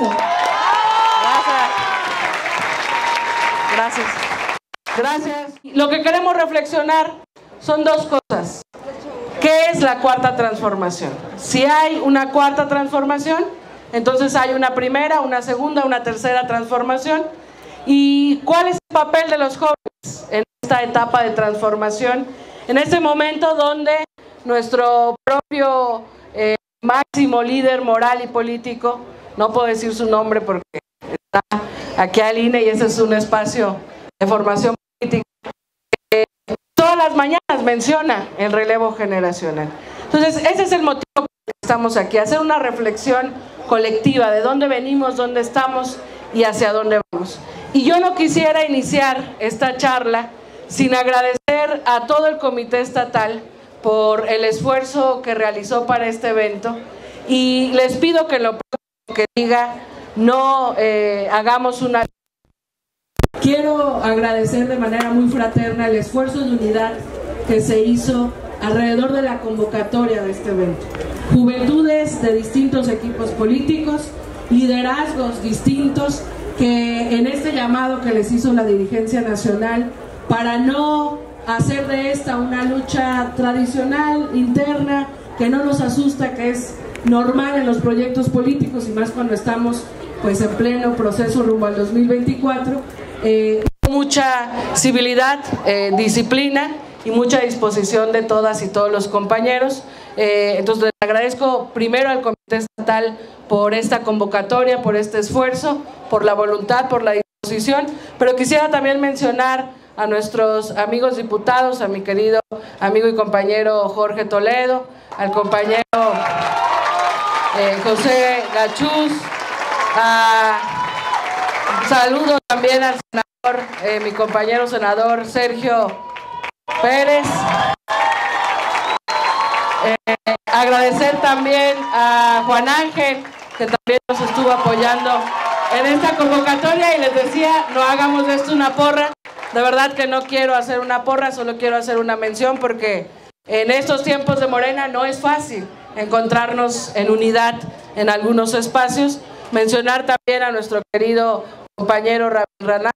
eso. Gracias. Gracias. Lo que queremos reflexionar son dos cosas. ¿Qué es la cuarta transformación? Si hay una cuarta transformación, entonces hay una primera, una segunda, una tercera transformación. ¿Y cuál es el papel de los jóvenes en esta etapa de transformación? En este momento donde nuestro propio máximo líder moral y político, no puedo decir su nombre porque está aquí al INE y ese es un espacio de formación política, todas las mañanas menciona el relevo generacional. Entonces ese es el motivo por el que estamos aquí, hacer una reflexión colectiva de dónde venimos, dónde estamos y hacia dónde vamos. Y yo no quisiera iniciar esta charla sin agradecer a todo el comité estatal por el esfuerzo que realizó para este evento, y les pido que lo que diga no hagamos una... Quiero agradecer de manera muy fraterna el esfuerzo de unidad que se hizo alrededor de la convocatoria de este evento. Juventudes de distintos equipos políticos, liderazgos distintos, que en este llamado que les hizo la dirigencia nacional para no hacer de esta una lucha tradicional, interna, que no nos asusta, que es normal en los proyectos políticos y más cuando estamos pues en pleno proceso rumbo al 2024, mucha civilidad, disciplina y mucha disposición de todas y todos los compañeros. Entonces les agradezco primero al Comité Estatal por esta convocatoria, por este esfuerzo, por la voluntad, por la disposición, pero quisiera también mencionar a nuestros amigos diputados, a mi querido amigo y compañero Jorge Toledo, al compañero José Gachús, saludo también al senador, mi compañero senador Sergio Pérez. Agradecer también a Juan Ángel, que también nos estuvo apoyando en esta convocatoria, y les decía, no hagamos de esto una porra. De verdad que no quiero hacer una porra, solo quiero hacer una mención, porque en estos tiempos de Morena no es fácil encontrarnos en unidad en algunos espacios. Mencionar también a nuestro querido compañero Rabín Ranat,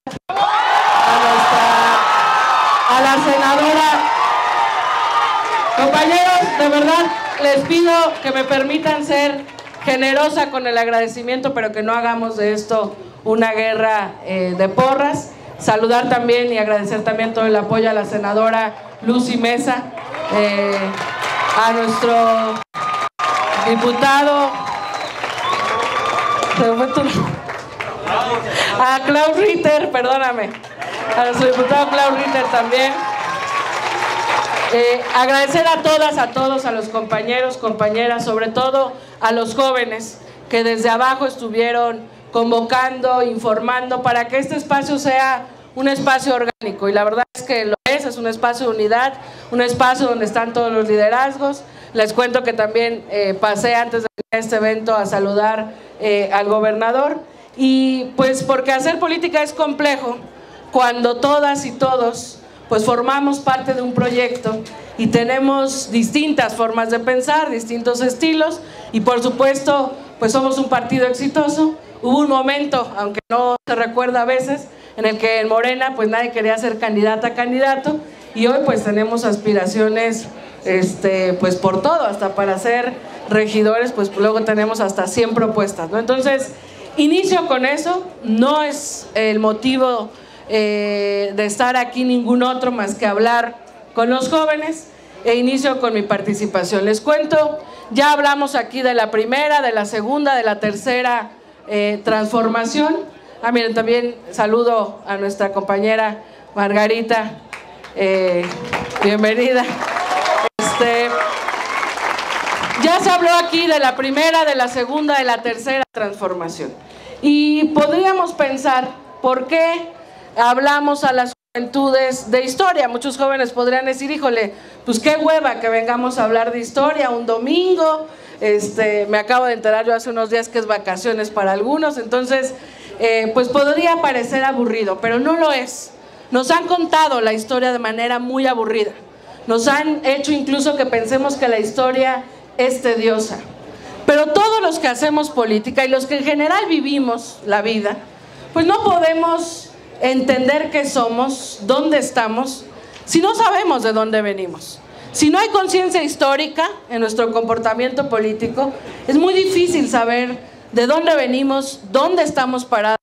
a la senadora. Compañeros, de verdad les pido que me permitan ser generosa con el agradecimiento, pero que no hagamos de esto una guerra de porras. Saludar también y agradecer también todo el apoyo a la senadora Lucy Mesa, a nuestro diputado, a Klaus Ritter, perdóname, a nuestro diputado Klaus Ritter también. Agradecer a todas, a todos, a los compañeros, compañeras, sobre todo a los jóvenes que desde abajo estuvieron convocando, informando para que este espacio sea un espacio orgánico, y la verdad es que lo es un espacio de unidad, un espacio donde están todos los liderazgos. Les cuento que también pasé antes de este evento a saludar al gobernador, y pues porque hacer política es complejo cuando todas y todos pues formamos parte de un proyecto y tenemos distintas formas de pensar, distintos estilos, y por supuesto pues somos un partido exitoso. Hubo un momento, aunque no se recuerda a veces, en el que en Morena pues nadie quería ser candidata a candidato, y hoy pues tenemos aspiraciones pues por todo, hasta para ser regidores, pues luego tenemos hasta 100 propuestas, ¿no? Entonces inicio con eso, no es el motivo de estar aquí ningún otro más que hablar con los jóvenes, e inicio con mi participación. Les cuento, ya hablamos aquí de la primera, de la segunda, de la tercera transformación. Miren, también saludo a nuestra compañera Margarita, bienvenida. Ya se habló aquí de la primera, de la segunda, de la tercera transformación, y podríamos pensar por qué hablamos a las juventudes de historia. Muchos jóvenes podrían decir, híjole, pues qué hueva que vengamos a hablar de historia un domingo. Me acabo de enterar yo hace unos días que es vacaciones para algunos, entonces pues podría parecer aburrido, pero no lo es. Nos han contado la historia de manera muy aburrida, nos han hecho incluso que pensemos que la historia es tediosa, Pero todos los que hacemos política y los que en general vivimos la vida, pues no podemos entender qué somos, dónde estamos, si no sabemos de dónde venimos. Si no hay conciencia histórica en nuestro comportamiento político, es muy difícil saber de dónde venimos, dónde estamos parados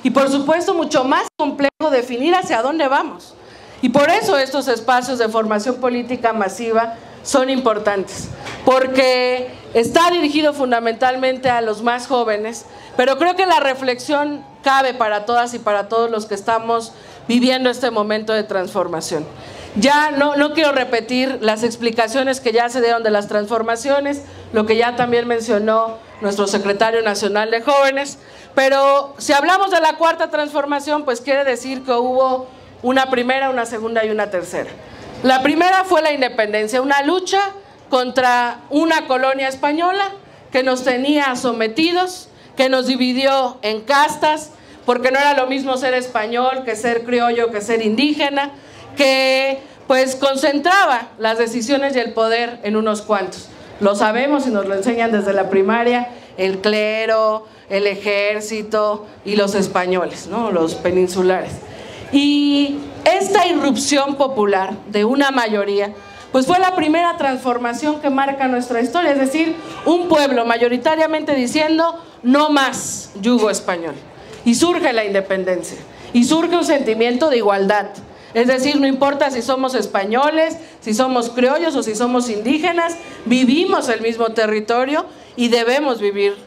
y por supuesto mucho más complejo definir hacia dónde vamos. Y por eso estos espacios de formación política masiva son importantes, porque está dirigido fundamentalmente a los más jóvenes, pero creo que la reflexión cabe para todas y para todos los que estamos viviendo este momento de transformación. Ya no quiero repetir las explicaciones que ya se dieron de las transformaciones, lo que ya también mencionó nuestro secretario nacional de jóvenes, pero si hablamos de la cuarta transformación, pues quiere decir que hubo una primera, una segunda y una tercera. La primera fue la independencia, una lucha contra una colonia española que nos tenía sometidos, que nos dividió en castas, porque no era lo mismo ser español que ser criollo, que ser indígena, que pues concentraba las decisiones y el poder en unos cuantos. Lo sabemos y nos lo enseñan desde la primaria, el clero, el ejército y los españoles, ¿no? Los peninsulares. Y esta irrupción popular de una mayoría, pues fue la primera transformación que marca nuestra historia, es decir, un pueblo mayoritariamente diciendo no más yugo español. Y surge la independencia, y surge un sentimiento de igualdad. Es decir, no importa si somos españoles, si somos criollos o si somos indígenas, vivimos el mismo territorio y debemos vivir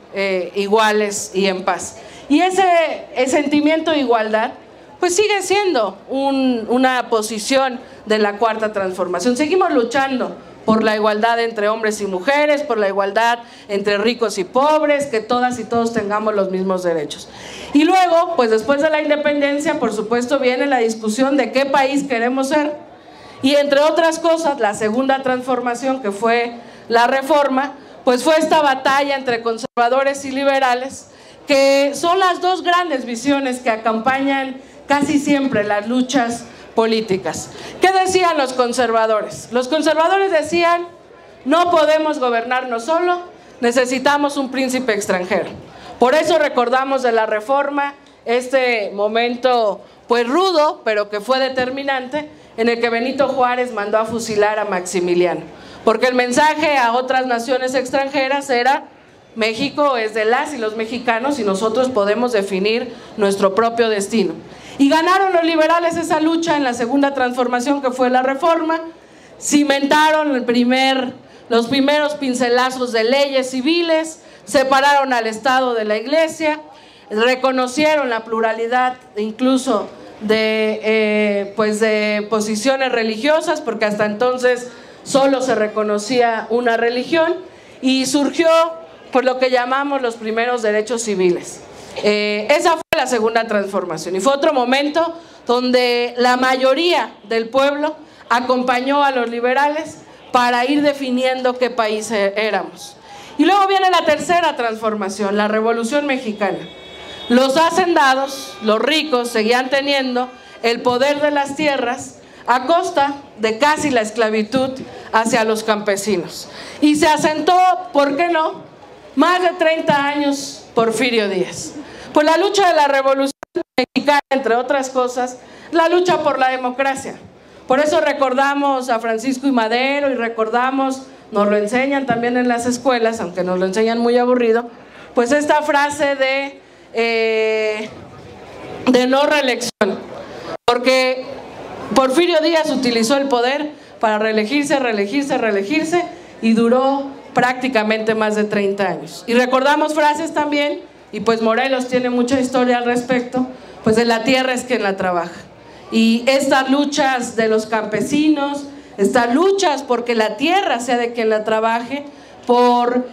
iguales y en paz. Y ese sentimiento de igualdad pues sigue siendo una posición de la cuarta transformación. Seguimos luchando por la igualdad entre hombres y mujeres, por la igualdad entre ricos y pobres, que todas y todos tengamos los mismos derechos. Y luego, pues después de la independencia, por supuesto, viene la discusión de qué país queremos ser. Y entre otras cosas, la segunda transformación, que fue la reforma, pues fue esta batalla entre conservadores y liberales, que son las dos grandes visiones que acompañan casi siempre las luchas políticas. ¿Qué decían los conservadores? Los conservadores decían, no podemos gobernarnos solo, necesitamos un príncipe extranjero. Por eso recordamos de la reforma este momento pues rudo, pero que fue determinante, en el que Benito Juárez mandó a fusilar a Maximiliano. Porque el mensaje a otras naciones extranjeras era, México es de las y los mexicanos y nosotros podemos definir nuestro propio destino. Y ganaron los liberales esa lucha en la segunda transformación, que fue la reforma. Cimentaron los primeros pincelazos de leyes civiles, separaron al Estado de la Iglesia, reconocieron la pluralidad incluso de posiciones religiosas, porque hasta entonces solo se reconocía una religión, y surgió por lo que llamamos los primeros derechos civiles. Esa fue la segunda transformación y fue otro momento donde la mayoría del pueblo acompañó a los liberales para ir definiendo qué país éramos. Y luego viene la tercera transformación, la Revolución Mexicana. Los hacendados, los ricos, seguían teniendo el poder de las tierras a costa de casi la esclavitud hacia los campesinos. Y se asentó, ¿por qué no?, más de 30 años Porfirio Díaz. Pues la lucha de la Revolución Mexicana, entre otras cosas, la lucha por la democracia. Por eso recordamos a Francisco I. Madero y recordamos, nos lo enseñan también en las escuelas, aunque nos lo enseñan muy aburrido, pues esta frase de no reelección. Porque Porfirio Díaz utilizó el poder para reelegirse y duró prácticamente más de 30 años. Y recordamos frases también, y pues Morelos tiene mucha historia al respecto, pues de la tierra es quien la trabaja. Y estas luchas de los campesinos, estas luchas porque la tierra sea de quien la trabaje, por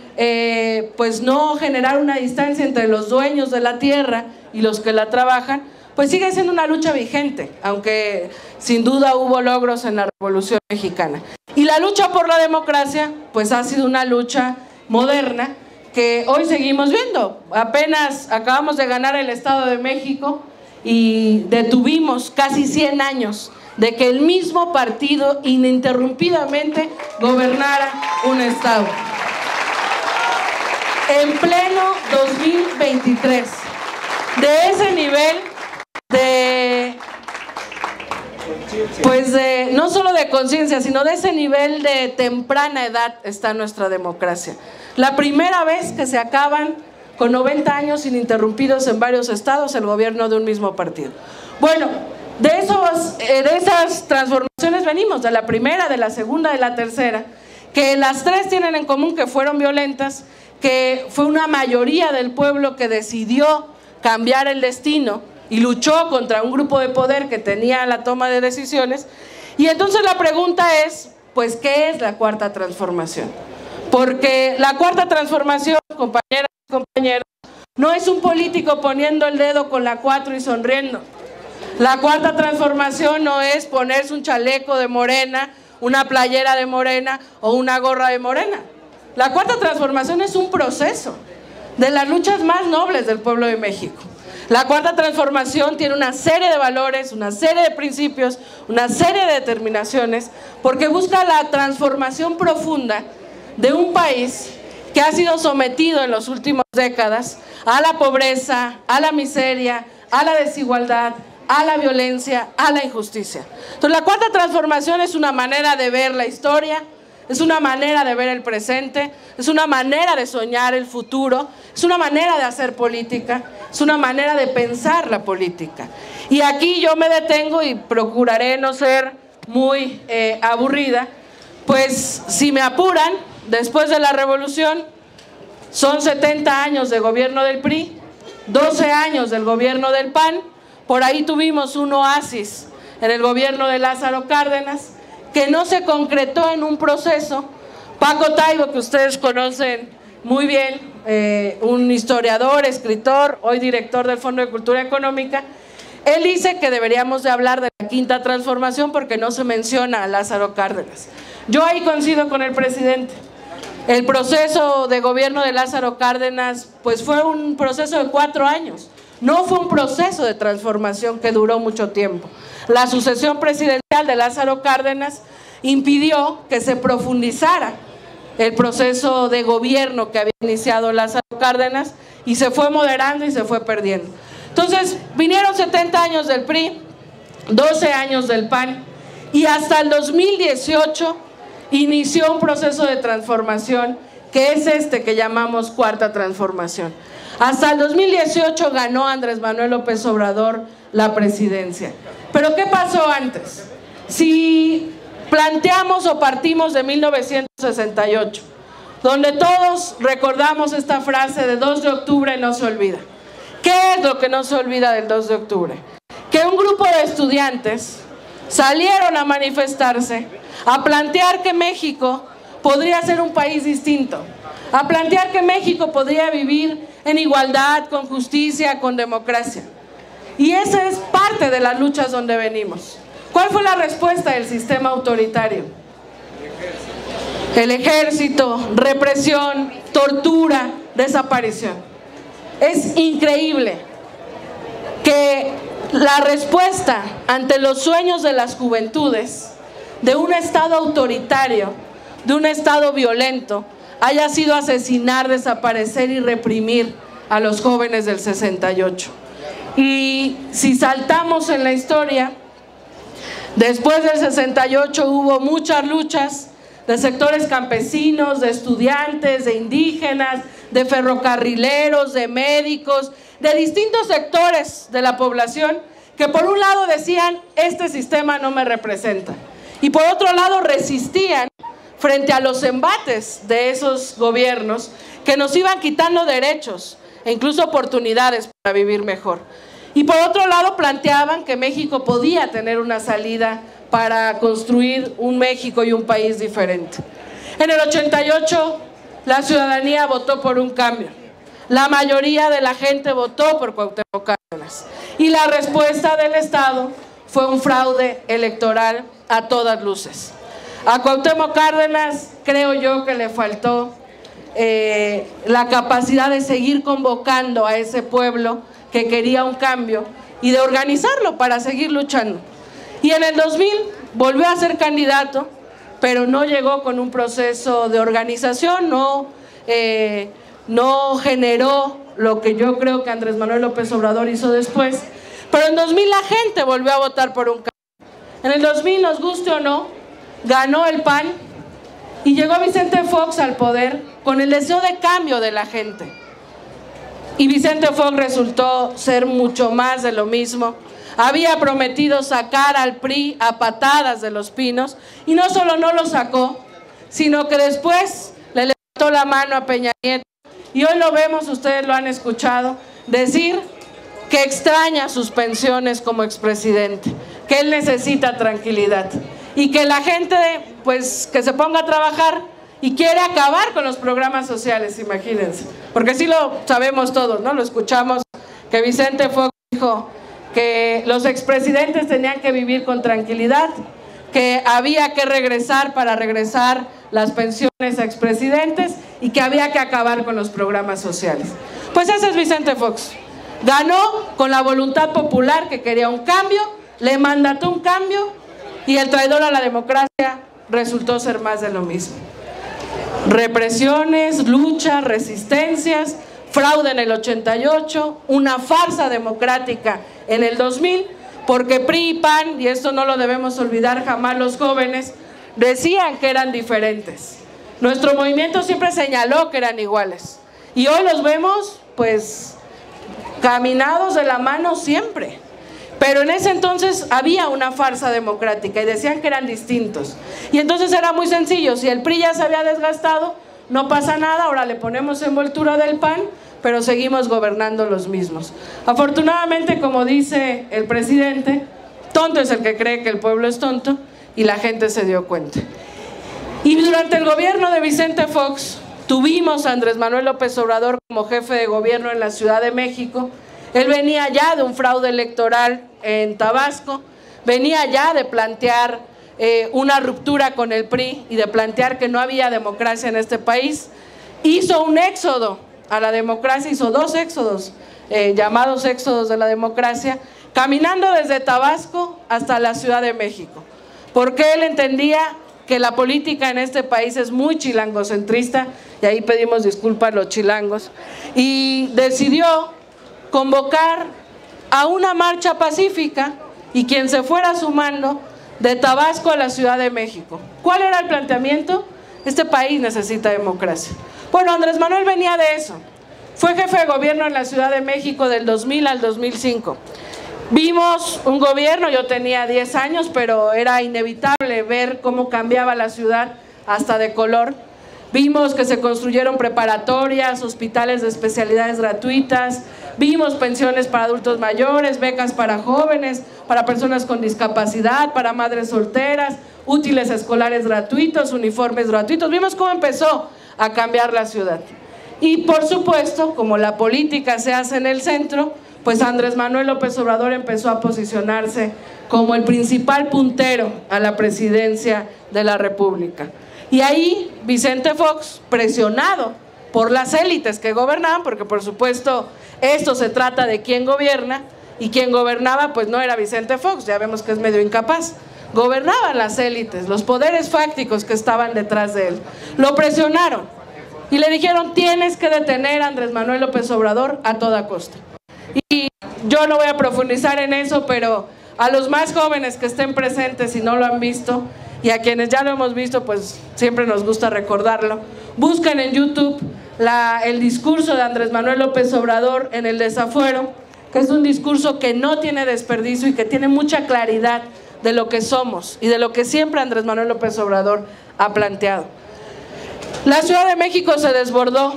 pues no generar una distancia entre los dueños de la tierra y los que la trabajan, pues sigue siendo una lucha vigente, aunque sin duda hubo logros en la Revolución Mexicana. Y la lucha por la democracia, pues ha sido una lucha moderna que hoy seguimos viendo. Apenas acabamos de ganar el Estado de México y detuvimos casi 100 años de que el mismo partido ininterrumpidamente gobernara un Estado. en pleno 2023. De ese nivel no solo de conciencia, sino de ese nivel de temprana edad está nuestra democracia. La primera vez que se acaban con 90 años ininterrumpidos en varios estados el gobierno de un mismo partido. Bueno, de esas transformaciones venimos, de la primera, de la segunda, de la tercera, que las tres tienen en común que fueron violentas, que fue una mayoría del pueblo que decidió cambiar el destino y luchó contra un grupo de poder que tenía la toma de decisiones. Y entonces la pregunta es, pues, ¿qué es la cuarta transformación? Porque la cuarta transformación, compañeras y compañeros, no es un político poniendo el dedo con la 4 y sonriendo. La cuarta transformación no es ponerse un chaleco de Morena, una playera de Morena o una gorra de Morena. La cuarta transformación es un proceso de las luchas más nobles del pueblo de México. La cuarta transformación tiene una serie de valores, una serie de principios, una serie de determinaciones, porque busca la transformación profunda de un país que ha sido sometido en las últimas décadas a la pobreza, a la miseria, a la desigualdad, a la violencia, a la injusticia. Entonces, la cuarta transformación es una manera de ver la historia, es una manera de ver el presente, es una manera de soñar el futuro, es una manera de hacer política, es una manera de pensar la política. Y aquí yo me detengo y procuraré no ser muy aburrida, pues si me apuran, después de la revolución, son 70 años de gobierno del PRI, 12 años del gobierno del PAN, por ahí tuvimos un oasis en el gobierno de Lázaro Cárdenas, que no se concretó en un proceso. Paco Taibo, que ustedes conocen muy bien, un historiador, escritor, hoy director del Fondo de Cultura Económica, él dice que deberíamos de hablar de la quinta transformación porque no se menciona a Lázaro Cárdenas. Yo ahí coincido con el presidente. El proceso de gobierno de Lázaro Cárdenas pues fue un proceso de 4 años. No fue un proceso de transformación que duró mucho tiempo. La sucesión presidencial de Lázaro Cárdenas impidió que se profundizara el proceso de gobierno que había iniciado Lázaro Cárdenas y se fue moderando y se fue perdiendo. Entonces, vinieron 70 años del PRI, 12 años del PAN y hasta el 2018 inició un proceso de transformación que es este que llamamos cuarta transformación. Hasta el 2018 ganó Andrés Manuel López Obrador la presidencia. ¿Pero qué pasó antes? Si planteamos o partimos de 1968, donde todos recordamos esta frase de 2 de octubre no se olvida. ¿Qué es lo que no se olvida del 2 de octubre? Que un grupo de estudiantes salieron a manifestarse, a plantear que México podría ser un país distinto, a plantear que México podría vivir en igualdad, con justicia, con democracia. Y esa es parte de las luchas donde venimos. ¿Cuál fue la respuesta del sistema autoritario? El ejército, represión, tortura, desaparición. Es increíble que la respuesta ante los sueños de las juventudes de un Estado autoritario, de un Estado violento, haya sido asesinar, desaparecer y reprimir a los jóvenes del 68. Y si saltamos en la historia, después del 68 hubo muchas luchas de sectores campesinos, de estudiantes, de indígenas, de ferrocarrileros, de médicos, de distintos sectores de la población que por un lado decían, este sistema no me representa, y por otro lado resistían frente a los embates de esos gobiernos que nos iban quitando derechos e incluso oportunidades para vivir mejor. Y por otro lado planteaban que México podía tener una salida para construir un México y un país diferente. En el 88 la ciudadanía votó por un cambio. La mayoría de la gente votó por Cuauhtémoc Cárdenas. Y la respuesta del Estado fue un fraude electoral a todas luces. A Cuauhtémoc Cárdenas creo yo que le faltó la capacidad de seguir convocando a ese pueblo que quería un cambio y de organizarlo para seguir luchando. Y en el 2000 volvió a ser candidato, pero no llegó con un proceso de organización, no no generó lo que yo creo que Andrés Manuel López Obrador hizo después, pero en 2000 la gente volvió a votar por un cambio. En el 2000, nos guste o no, ganó el PAN y llegó Vicente Fox al poder con el deseo de cambio de la gente. Y Vicente Fox resultó ser mucho más de lo mismo. Había prometido sacar al PRI a patadas de Los Pinos y no solo no lo sacó, sino que después le levantó la mano a Peña Nieto y hoy lo vemos, ustedes lo han escuchado, decir que extraña sus pensiones como expresidente, que él necesita tranquilidad y que la gente pues que se ponga a trabajar y quiere acabar con los programas sociales, imagínense, porque sí lo sabemos todos, ¿no? Lo escuchamos que Vicente Fox dijo que los expresidentes tenían que vivir con tranquilidad, que había que regresar para regresar las pensiones a expresidentes y que había que acabar con los programas sociales. Pues ese es Vicente Fox. Ganó con la voluntad popular que quería un cambio, le mandató un cambio y el traidor a la democracia resultó ser más de lo mismo. Represiones, luchas, resistencias, fraude en el 88, una farsa democrática en el 2000, porque PRI y PAN, y esto no lo debemos olvidar jamás los jóvenes, decían que eran diferentes. Nuestro movimiento siempre señaló que eran iguales y hoy los vemos pues caminados de la mano siempre, pero en ese entonces había una farsa democrática y decían que eran distintos y entonces era muy sencillo, si el PRI ya se había desgastado, no pasa nada, ahora le ponemos envoltura del PAN, pero seguimos gobernando los mismos. Afortunadamente, como dice el presidente, tonto es el que cree que el pueblo es tonto y la gente se dio cuenta. Y durante el gobierno de Vicente Fox tuvimos a Andrés Manuel López Obrador como jefe de gobierno en la Ciudad de México. Él venía ya de un fraude electoral en Tabasco, venía ya de plantear una ruptura con el PRI y de plantear que no había democracia en este país. Hizo un éxodo a la democracia, hizo dos éxodos, llamados éxodos de la democracia, caminando desde Tabasco hasta la Ciudad de México, porque él entendía que la política en este país es muy chilangocentrista, y ahí pedimos disculpas a los chilangos, y decidió convocar a una marcha pacífica y quien se fuera sumando de Tabasco a la Ciudad de México. ¿Cuál era el planteamiento? Este país necesita democracia. Bueno, Andrés Manuel venía de eso. Fue jefe de gobierno en la Ciudad de México del 2000 al 2005. Vimos un gobierno, yo tenía 10 años, pero era inevitable ver cómo cambiaba la ciudad hasta de color. Vimos que se construyeron preparatorias, hospitales de especialidades gratuitas, vimos pensiones para adultos mayores, becas para jóvenes, para personas con discapacidad, para madres solteras, útiles escolares gratuitos, uniformes gratuitos. Vimos cómo empezó a cambiar la ciudad. Y por supuesto, como la política se hace en el centro, pues Andrés Manuel López Obrador empezó a posicionarse como el principal puntero a la presidencia de la República. Y ahí Vicente Fox, presionado por las élites que gobernaban, porque por supuesto esto se trata de quién gobierna, y quien gobernaba pues no era Vicente Fox, ya vemos que es medio incapaz, gobernaban las élites, los poderes fácticos que estaban detrás de él. Lo presionaron y le dijeron: tienes que detener a Andrés Manuel López Obrador a toda costa. Y yo no voy a profundizar en eso, pero a los más jóvenes que estén presentes y no lo han visto, y a quienes ya lo hemos visto, pues siempre nos gusta recordarlo, busquen en YouTube el discurso de Andrés Manuel López Obrador en el desafuero, que es un discurso que no tiene desperdicio y que tiene mucha claridad de lo que somos y de lo que siempre Andrés Manuel López Obrador ha planteado. La Ciudad de México se desbordó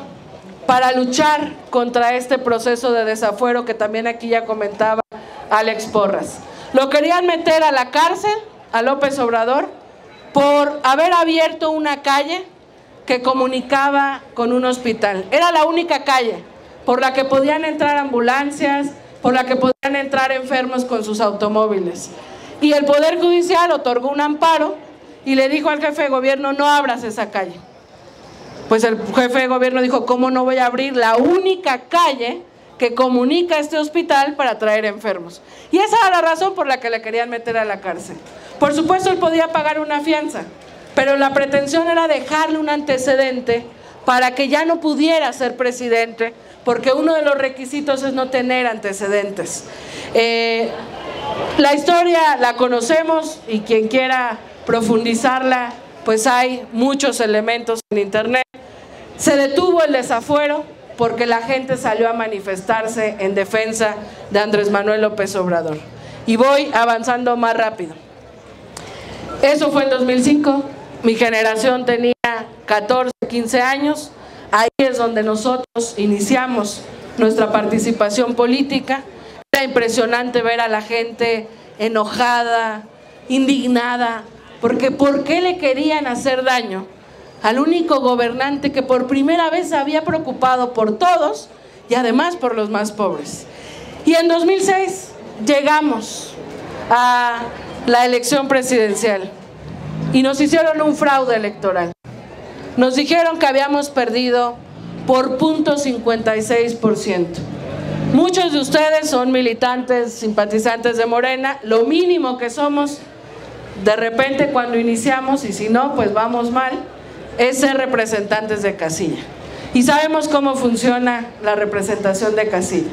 para luchar contra este proceso de desafuero que también aquí ya comentaba Alex Porras. Lo querían meter a la cárcel a López Obrador por haber abierto una calle que comunicaba con un hospital. Era la única calle por la que podían entrar ambulancias, por la que podían entrar enfermos con sus automóviles. Y el Poder Judicial otorgó un amparo y le dijo al jefe de gobierno: no abras esa calle. Pues el jefe de gobierno dijo: ¿cómo no voy a abrir la única calle que comunica este hospital para traer enfermos? Y esa era la razón por la que le querían meter a la cárcel. Por supuesto, él podía pagar una fianza, pero la pretensión era dejarle un antecedente para que ya no pudiera ser presidente, porque uno de los requisitos es no tener antecedentes. La historia la conocemos y quien quiera profundizarla, pues hay muchos elementos en internet. Se detuvo el desafuero porque la gente salió a manifestarse en defensa de Andrés Manuel López Obrador. Y voy avanzando más rápido. Eso fue en 2005, mi generación tenía 14, 15 años, ahí es donde nosotros iniciamos nuestra participación política. Era impresionante ver a la gente enojada, indignada, porque ¿por qué le querían hacer daño al único gobernante que por primera vez se había preocupado por todos y además por los más pobres? Y en 2006 llegamos a la elección presidencial y nos hicieron un fraude electoral. Nos dijeron que habíamos perdido por 0.56%. Muchos de ustedes son militantes, simpatizantes de Morena, lo mínimo que somos de repente cuando iniciamos, y si no, pues vamos mal, es ser representantes de casilla. Y sabemos cómo funciona la representación de casilla.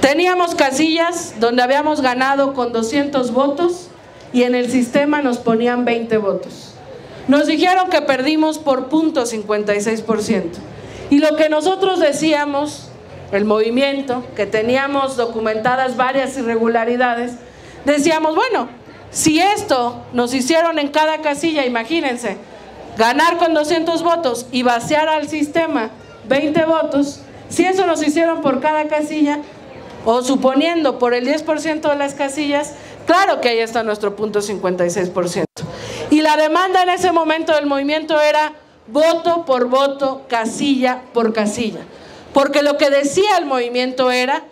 Teníamos casillas donde habíamos ganado con 200 votos y en el sistema nos ponían 20 votos. Nos dijeron que perdimos por 0.56%. Y lo que nosotros decíamos, el movimiento, que teníamos documentadas varias irregularidades, decíamos, bueno, si esto nos hicieron en cada casilla, imagínense, ganar con 200 votos y vaciar al sistema 20 votos, si eso nos hicieron por cada casilla, o suponiendo por el 10% de las casillas, claro que ahí está nuestro 0.56%. Y la demanda en ese momento del movimiento era voto por voto, casilla por casilla. Porque lo que decía el movimiento era,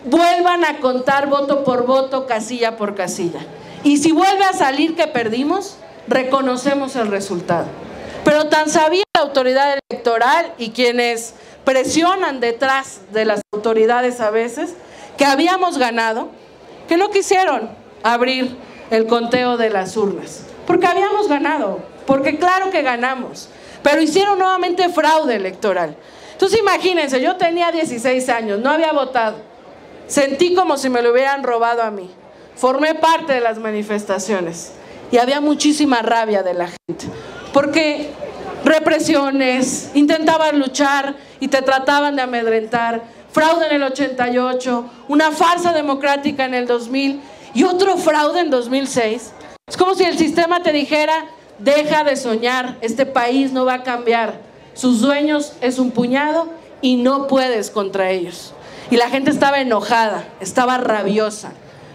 vuelvan a contar voto por voto, casilla por casilla. Y si vuelve a salir que perdimos, reconocemos el resultado. Pero tan sabía la autoridad electoral y quienes presionan detrás de las autoridades a veces, que habíamos ganado, que no quisieron abrir el conteo de las urnas. Porque habíamos ganado, porque claro que ganamos, pero hicieron nuevamente fraude electoral. Entonces imagínense, yo tenía 16 años, no había votado, sentí como si me lo hubieran robado a mí, formé parte de las manifestaciones y había muchísima rabia de la gente, porque represiones, intentaban luchar y te trataban de amedrentar, fraude en el 88, una farsa democrática en el 2000 y otro fraude en 2006. Es como si el sistema te dijera, deja de soñar, este país no va a cambiar, sus dueños es un puñado y no puedes contra ellos. Y la gente estaba enojada, estaba rabiosa.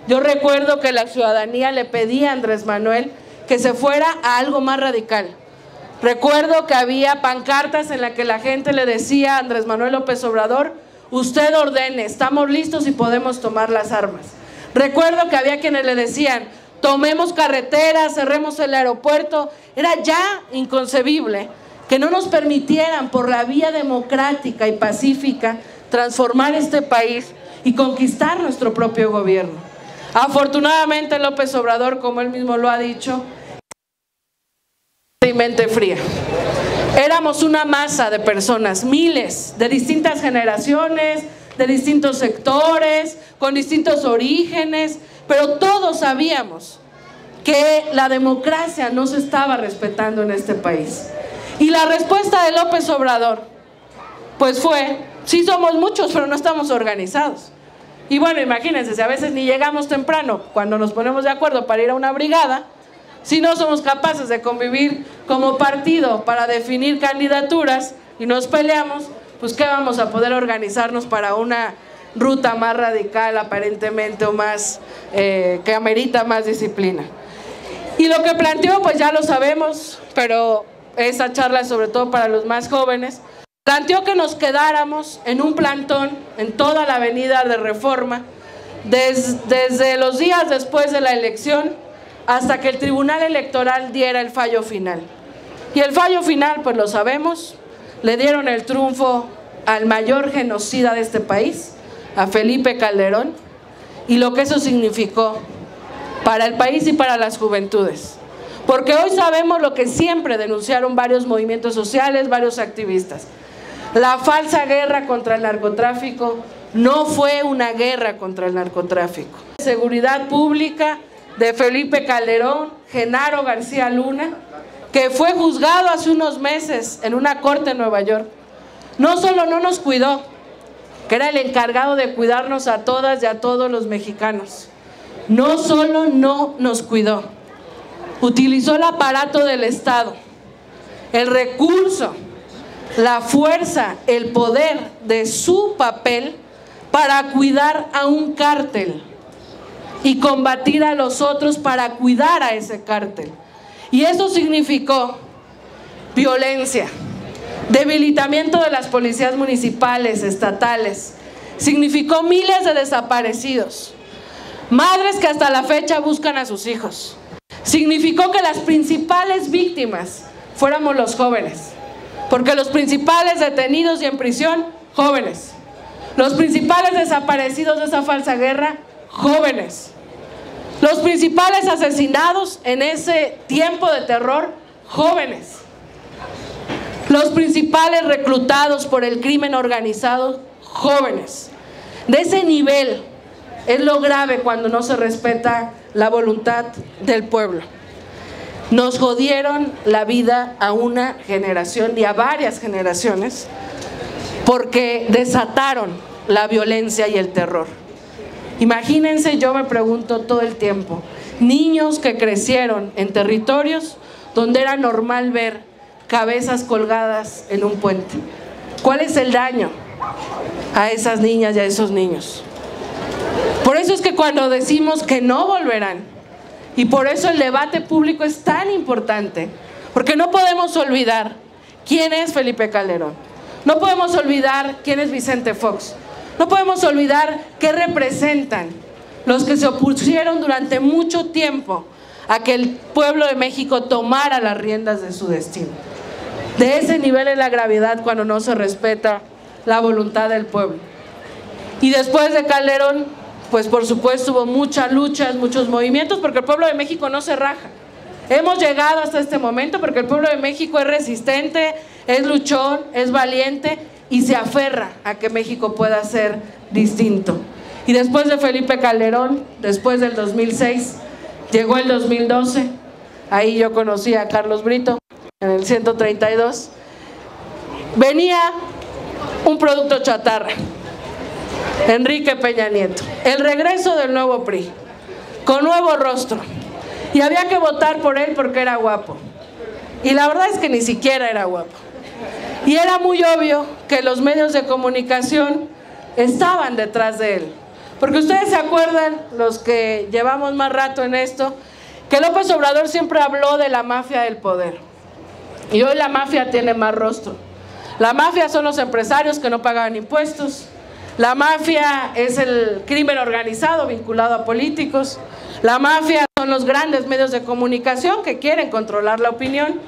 Yo recuerdo que la ciudadanía le pedía a Andrés Manuel que se fuera a algo más radical. Recuerdo que había pancartas en las que la gente le decía a Andrés Manuel López Obrador, usted ordene, estamos listos y podemos tomar las armas. Recuerdo que había quienes le decían, tomemos carreteras, cerremos el aeropuerto. Era ya inconcebible que no nos permitieran por la vía democrática y pacífica transformar este país y conquistar nuestro propio gobierno. Afortunadamente López Obrador, como él mismo lo ha dicho, y mente fría. Éramos una masa de personas, miles, de distintas generaciones, de distintos sectores, con distintos orígenes, pero todos sabíamos que la democracia no se estaba respetando en este país. Y la respuesta de López Obrador, pues fue, sí somos muchos, pero no estamos organizados. Y bueno, imagínense, si a veces ni llegamos temprano, cuando nos ponemos de acuerdo para ir a una brigada, si no somos capaces de convivir como partido para definir candidaturas y nos peleamos, pues ¿qué vamos a poder organizarnos para una ruta más radical aparentemente o más, que amerita más disciplina? Y lo que planteó, pues ya lo sabemos, pero esa charla es sobre todo para los más jóvenes. Planteó que nos quedáramos en un plantón en toda la avenida de Reforma desde los días después de la elección hasta que el Tribunal Electoral diera el fallo final. Y el fallo final, pues lo sabemos, le dieron el triunfo al mayor genocida de este país, a Felipe Calderón, y lo que eso significó para el país y para las juventudes. Porque hoy sabemos lo que siempre denunciaron varios movimientos sociales, varios activistas. La falsa guerra contra el narcotráfico no fue una guerra contra el narcotráfico. Seguridad Pública de Felipe Calderón, Genaro García Luna, que fue juzgado hace unos meses en una corte en Nueva York, no solo no nos cuidó, que era el encargado de cuidarnos a todas y a todos los mexicanos, no solo no nos cuidó, utilizó el aparato del Estado, el recurso, la fuerza, el poder de su papel para cuidar a un cártel y combatir a los otros para cuidar a ese cártel. Y eso significó violencia, debilitamiento de las policías municipales, estatales, significó miles de desaparecidos, madres que hasta la fecha buscan a sus hijos, significó que las principales víctimas fuéramos los jóvenes, porque los principales detenidos y en prisión, jóvenes, los principales desaparecidos de esa falsa guerra, jóvenes, los principales asesinados en ese tiempo de terror, jóvenes, los principales reclutados por el crimen organizado, jóvenes. De ese nivel es lo grave cuando no se respeta la voluntad del pueblo. Nos jodieron la vida a una generación y a varias generaciones porque desataron la violencia y el terror. Imagínense, yo me pregunto todo el tiempo, niños que crecieron en territorios donde era normal ver cabezas colgadas en un puente. ¿Cuál es el daño a esas niñas y a esos niños? Por eso es que cuando decimos que no volverán, y por eso el debate público es tan importante, porque no podemos olvidar quién es Felipe Calderón, no podemos olvidar quién es Vicente Fox, no podemos olvidar qué representan los que se opusieron durante mucho tiempo a que el pueblo de México tomara las riendas de su destino. De ese nivel es la gravedad cuando no se respeta la voluntad del pueblo. Y después de Calderón, pues por supuesto hubo muchas luchas, muchos movimientos, porque el pueblo de México no se raja. Hemos llegado hasta este momento porque el pueblo de México es resistente, es luchón, es valiente y se aferra a que México pueda ser distinto. Y después de Felipe Calderón, después del 2006, llegó el 2012, ahí yo conocí a Carlos Brito, en el 132, venía un producto chatarra, Enrique Peña Nieto, el regreso del nuevo PRI, con nuevo rostro, y había que votar por él porque era guapo, y la verdad es que ni siquiera era guapo, y era muy obvio que los medios de comunicación estaban detrás de él, porque ustedes se acuerdan, los que llevamos más rato en esto, que López Obrador siempre habló de la mafia del poder, y hoy la mafia tiene más rostro. La mafia son los empresarios que no pagan impuestos, la mafia es el crimen organizado vinculado a políticos, la mafia son los grandes medios de comunicación que quieren controlar la opinión,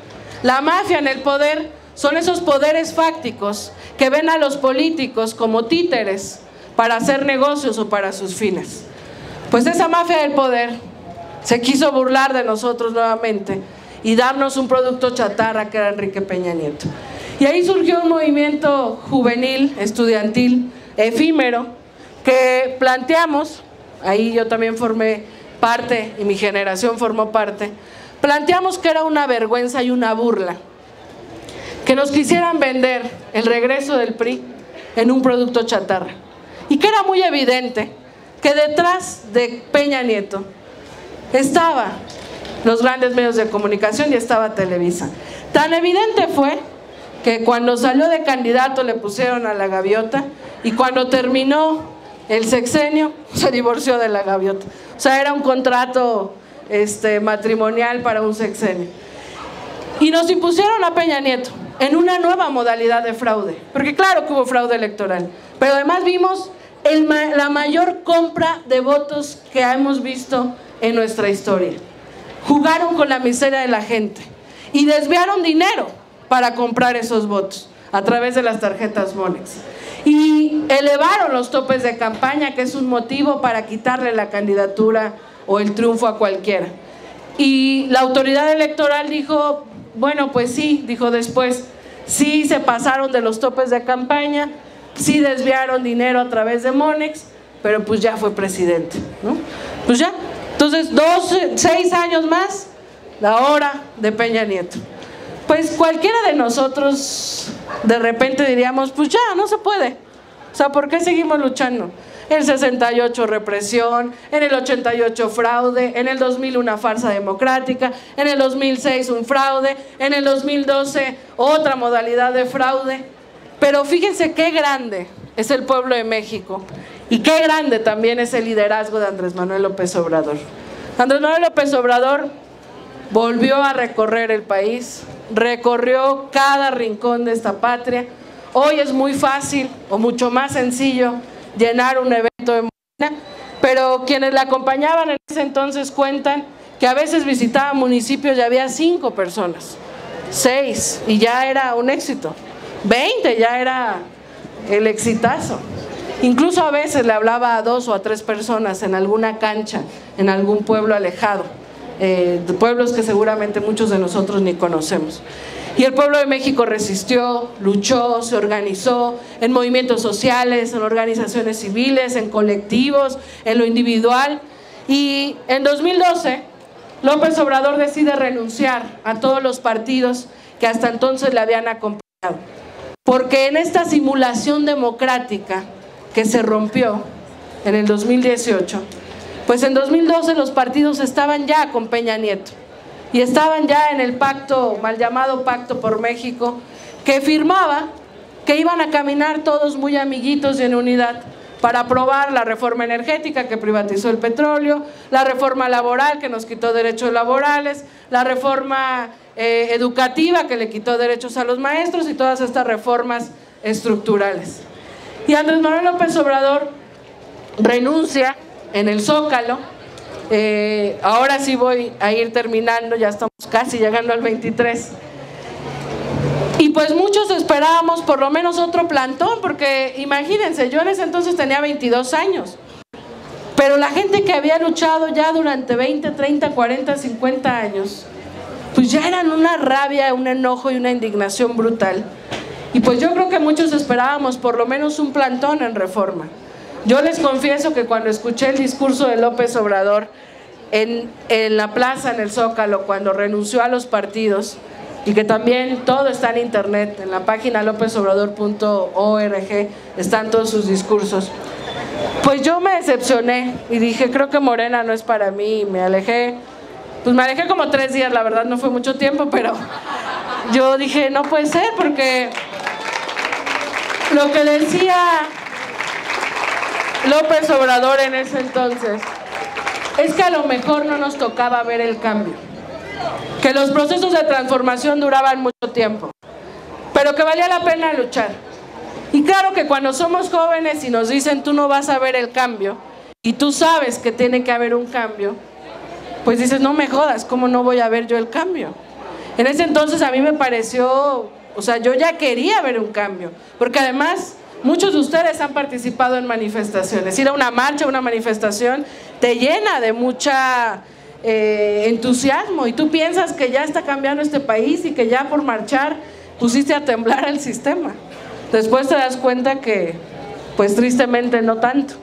la mafia en el poder son esos poderes fácticos que ven a los políticos como títeres para hacer negocios o para sus fines. Pues esa mafia del poder se quiso burlar de nosotros nuevamente y darnos un producto chatarra que era Enrique Peña Nieto. Y ahí surgió un movimiento juvenil, estudiantil, efímero, que planteamos, ahí yo también formé parte y mi generación formó parte, planteamos que era una vergüenza y una burla que nos quisieran vender el regreso del PRI en un producto chatarra, y que era muy evidente que detrás de Peña Nieto estaba los grandes medios de comunicación y estaba Televisa. Tan evidente fue que cuando salió de candidato le pusieron a la gaviota, y cuando terminó el sexenio se divorció de la gaviota. O sea, era un contrato matrimonial para un sexenio. Y nos impusieron a Peña Nieto en una nueva modalidad de fraude, porque claro que hubo fraude electoral, pero además vimos la mayor compra de votos que hemos visto en nuestra historia. Jugaron con la miseria de la gente y desviaron dinero para comprar esos votos a través de las tarjetas Monex, y elevaron los topes de campaña, que es un motivo para quitarle la candidatura o el triunfo a cualquiera, Y la autoridad electoral dijo, bueno, pues sí, dijo después, sí se pasaron de los topes de campaña, sí desviaron dinero a través de Monex, pero pues ya fue presidente, ¿no? Pues ya, entonces 6 años más, la hora de Peña Nieto. Pues cualquiera de nosotros de repente diríamos, pues ya, no se puede. O sea, ¿por qué seguimos luchando? En el 68 represión, en el 88 fraude, en el 2000 una farsa democrática, en el 2006 un fraude, en el 2012 otra modalidad de fraude. Pero fíjense qué grande es el pueblo de México y qué grande también es el liderazgo de Andrés Manuel López Obrador. Andrés Manuel López Obrador volvió a recorrer el país, recorrió cada rincón de esta patria. Hoy es muy fácil o mucho más sencillo llenar un evento de Morena, pero quienes la acompañaban en ese entonces cuentan que a veces visitaba municipios y había 5 personas, 6 y ya era un éxito, 20 ya era el exitazo. Incluso a veces le hablaba a 2 o a 3 personas en alguna cancha, en algún pueblo alejado, pueblos que seguramente muchos de nosotros ni conocemos. Y el pueblo de México resistió, luchó, se organizó en movimientos sociales, en organizaciones civiles, en colectivos, en lo individual. Y en 2012, López Obrador decide renunciar a todos los partidos que hasta entonces le habían acompañado. Porque en esta simulación democrática que se rompió en el 2018, pues en 2012 los partidos estaban ya con Peña Nieto. Y estaban ya en el pacto, mal llamado Pacto por México, que firmaba que iban a caminar todos muy amiguitos y en unidad para aprobar la reforma energética que privatizó el petróleo, la reforma laboral que nos quitó derechos laborales, la reforma educativa que le quitó derechos a los maestros y todas estas reformas estructurales. Y Andrés Manuel López Obrador renuncia en el Zócalo. Ahora sí voy a ir terminando, ya estamos casi llegando al 23. Y pues muchos esperábamos por lo menos otro plantón, porque imagínense, yo en ese entonces tenía 22 años. Pero la gente que había luchado ya durante 20, 30, 40, 50 años, pues ya eran una rabia, un enojo y una indignación brutal. Y pues yo creo que muchos esperábamos por lo menos un plantón en Reforma. Yo les confieso que cuando escuché el discurso de López Obrador en la plaza, en el Zócalo, cuando renunció a los partidos, y que también todo está en internet, en la página lopesobrador.org están todos sus discursos, pues yo me decepcioné y dije, creo que Morena no es para mí, y me alejé. Pues me alejé como 3 días, la verdad no fue mucho tiempo, pero yo dije, no puede ser, porque lo que decía López Obrador en ese entonces es que a lo mejor no nos tocaba ver el cambio, que los procesos de transformación duraban mucho tiempo, pero que valía la pena luchar. Y claro que cuando somos jóvenes y nos dicen tú no vas a ver el cambio y tú sabes que tiene que haber un cambio, pues dices, no me jodas, ¿cómo no voy a ver yo el cambio? En ese entonces a mí me pareció, o sea, yo ya quería ver un cambio, porque además muchos de ustedes han participado en manifestaciones. Ir a una marcha, una manifestación, te llena de mucha entusiasmo y tú piensas que ya está cambiando este país y que ya por marchar pusiste a temblar el sistema. Después te das cuenta que, pues tristemente no tanto.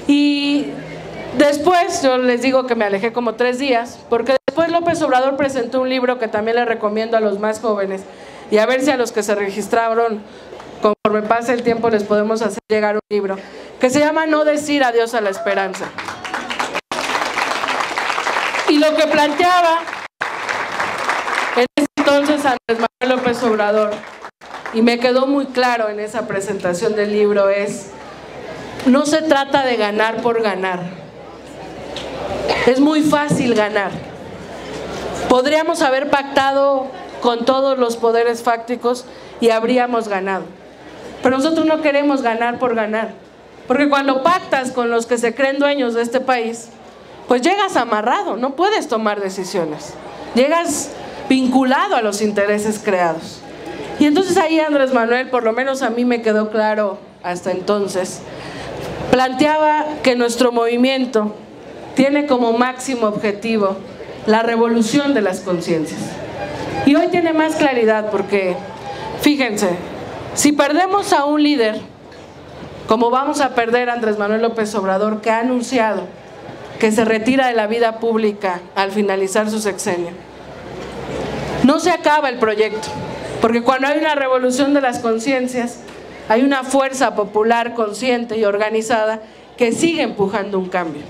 Y después, yo les digo que me alejé como 3 días, porque después López Obrador presentó un libro que también le recomiendo a los más jóvenes y a ver si a los que se registraron conforme pase el tiempo les podemos hacer llegar un libro que se llama No decir adiós a la esperanza. Y lo que planteaba en ese entonces Andrés Manuel López Obrador, y me quedó muy claro en esa presentación del libro, es: no se trata de ganar por ganar. Es muy fácil ganar. Podríamos haber pactado con todos los poderes fácticos y habríamos ganado. Pero nosotros no queremos ganar por ganar, porque cuando pactas con los que se creen dueños de este país, pues llegas amarrado, no puedes tomar decisiones, llegas vinculado a los intereses creados. Y entonces ahí Andrés Manuel, por lo menos a mí me quedó claro hasta entonces, planteaba que nuestro movimiento tiene como máximo objetivo la revolución de las conciencias. Y hoy tiene más claridad porque, fíjense, si perdemos a un líder, como vamos a perder a Andrés Manuel López Obrador, que ha anunciado que se retira de la vida pública al finalizar su sexenio, no se acaba el proyecto, porque cuando hay una revolución de las conciencias, hay una fuerza popular consciente y organizada que sigue empujando un cambio.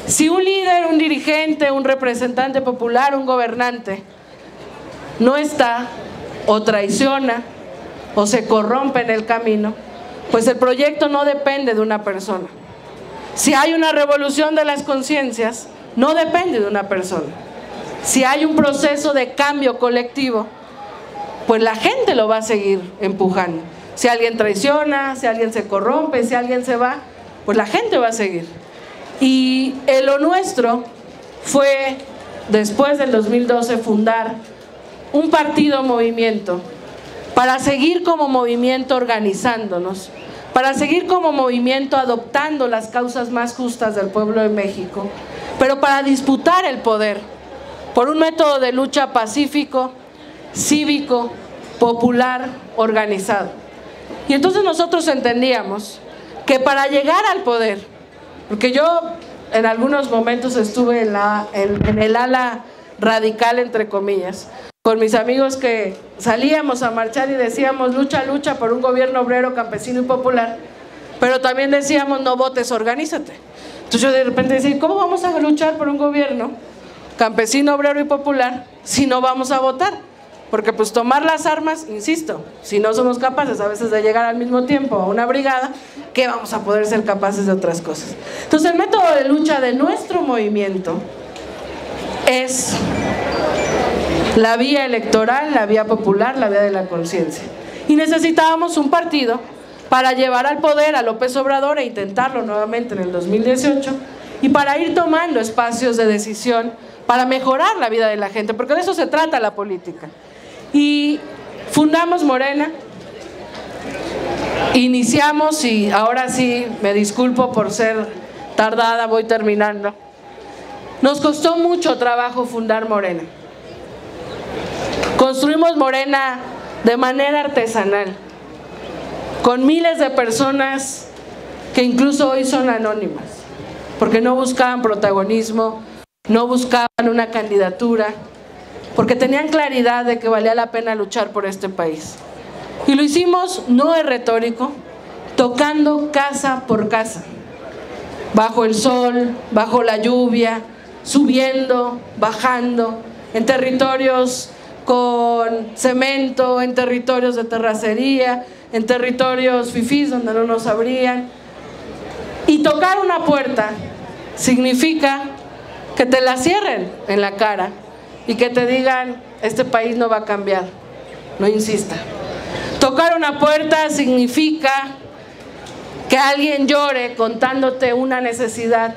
Si un líder, un dirigente, un representante popular, un gobernante no está, o traiciona, o se corrompe en el camino, pues el proyecto no depende de una persona. Si hay una revolución de las conciencias, no depende de una persona. Si hay un proceso de cambio colectivo, pues la gente lo va a seguir empujando. Si alguien traiciona, si alguien se corrompe, si alguien se va, pues la gente va a seguir. Y lo nuestro fue, después del 2012, fundar un partido movimiento para seguir como movimiento organizándonos, para seguir como movimiento adoptando las causas más justas del pueblo de México, pero para disputar el poder por un método de lucha pacífico, cívico, popular, organizado. Y entonces nosotros entendíamos que para llegar al poder, porque yo en algunos momentos estuve en el ala radical, entre comillas, con mis amigos que salíamos a marchar y decíamos lucha, lucha por un gobierno obrero, campesino y popular, pero también decíamos no votes, organízate. Entonces yo de repente decía, ¿cómo vamos a luchar por un gobierno campesino, obrero y popular si no vamos a votar? Porque pues tomar las armas, insisto, si no somos capaces a veces de llegar al mismo tiempo a una brigada, ¿qué vamos a poder ser capaces de otras cosas? Entonces el método de lucha de nuestro movimiento es la vía electoral, la vía popular, la vía de la conciencia. Y necesitábamos un partido para llevar al poder a López Obrador e intentarlo nuevamente en el 2018 y para ir tomando espacios de decisión para mejorar la vida de la gente, porque de eso se trata la política. Y fundamos Morena, iniciamos, y ahora sí me disculpo por ser tardada, voy terminando. Nos costó mucho trabajo fundar Morena. Construimos Morena de manera artesanal, con miles de personas que incluso hoy son anónimas, porque no buscaban protagonismo, no buscaban una candidatura, porque tenían claridad de que valía la pena luchar por este país. Y lo hicimos, no es retórico, tocando casa por casa, bajo el sol, bajo la lluvia, subiendo, bajando, en territorios con cemento, en territorios de terracería, en territorios fifís donde no nos abrían. Y tocar una puerta significa que te la cierren en la cara y que te digan, este país no va a cambiar, no insista. Tocar una puerta significa que alguien llore contándote una necesidad